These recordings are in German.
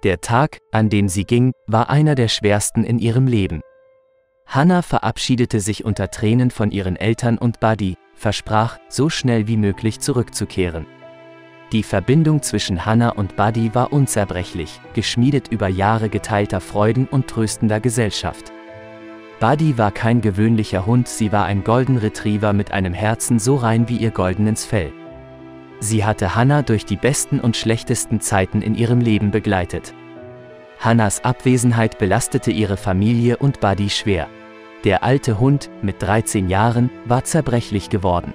Der Tag, an dem sie ging, war einer der schwersten in ihrem Leben. Hannah verabschiedete sich unter Tränen von ihren Eltern und Buddy, versprach, so schnell wie möglich zurückzukehren. Die Verbindung zwischen Hannah und Buddy war unzerbrechlich, geschmiedet über Jahre geteilter Freuden und tröstender Gesellschaft. Buddy war kein gewöhnlicher Hund, sie war ein Golden Retriever mit einem Herzen so rein wie ihr goldenes Fell. Sie hatte Hannah durch die besten und schlechtesten Zeiten in ihrem Leben begleitet. Hannahs Abwesenheit belastete ihre Familie und Buddy schwer. Der alte Hund, mit 13 Jahren, war zerbrechlich geworden.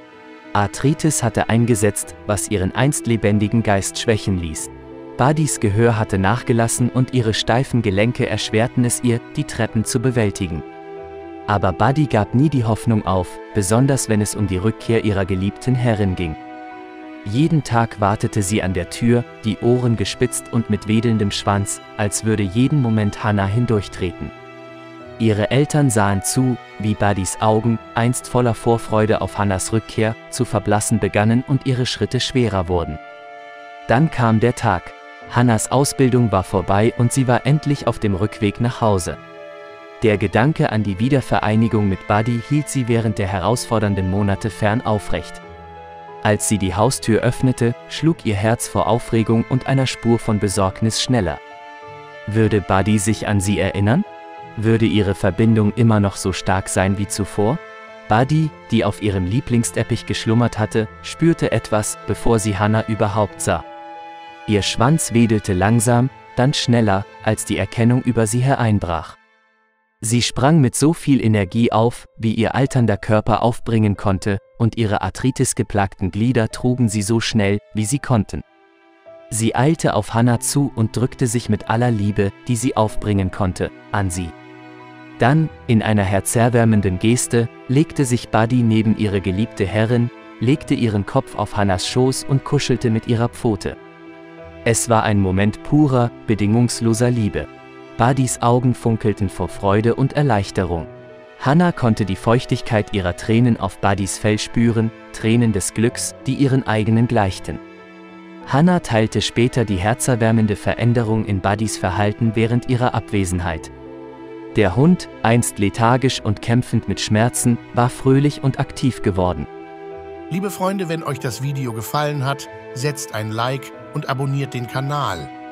Arthritis hatte eingesetzt, was ihren einst lebendigen Geist schwächen ließ. Buddys Gehör hatte nachgelassen und ihre steifen Gelenke erschwerten es ihr, die Treppen zu bewältigen. Aber Buddy gab nie die Hoffnung auf, besonders wenn es um die Rückkehr ihrer geliebten Herrin ging. Jeden Tag wartete sie an der Tür, die Ohren gespitzt und mit wedelndem Schwanz, als würde jeden Moment Hannah hindurchtreten. Ihre Eltern sahen zu, wie Buddys Augen, einst voller Vorfreude auf Hannahs Rückkehr, zu verblassen begannen und ihre Schritte schwerer wurden. Dann kam der Tag. Hannahs Ausbildung war vorbei und sie war endlich auf dem Rückweg nach Hause. Der Gedanke an die Wiedervereinigung mit Buddy hielt sie während der herausfordernden Monate fern aufrecht. Als sie die Haustür öffnete, schlug ihr Herz vor Aufregung und einer Spur von Besorgnis schneller. Würde Buddy sich an sie erinnern? Würde ihre Verbindung immer noch so stark sein wie zuvor? Buddy, die auf ihrem Lieblingsteppich geschlummert hatte, spürte etwas, bevor sie Hannah überhaupt sah. Ihr Schwanz wedelte langsam, dann schneller, als die Erkennung über sie hereinbrach. Sie sprang mit so viel Energie auf, wie ihr alternder Körper aufbringen konnte, und ihre arthritisgeplagten Glieder trugen sie so schnell, wie sie konnten. Sie eilte auf Hannah zu und drückte sich mit aller Liebe, die sie aufbringen konnte, an sie. Dann, in einer herzerwärmenden Geste, legte sich Buddy neben ihre geliebte Herrin, legte ihren Kopf auf Hannahs Schoß und kuschelte mit ihrer Pfote. Es war ein Moment purer, bedingungsloser Liebe. Buddys Augen funkelten vor Freude und Erleichterung. Hannah konnte die Feuchtigkeit ihrer Tränen auf Buddys Fell spüren, Tränen des Glücks, die ihren eigenen gleichten. Hannah teilte später die herzerwärmende Veränderung in Buddys Verhalten während ihrer Abwesenheit. Der Hund, einst lethargisch und kämpfend mit Schmerzen, war fröhlich und aktiv geworden. Liebe Freunde, wenn euch das Video gefallen hat, setzt ein Like und abonniert den Kanal.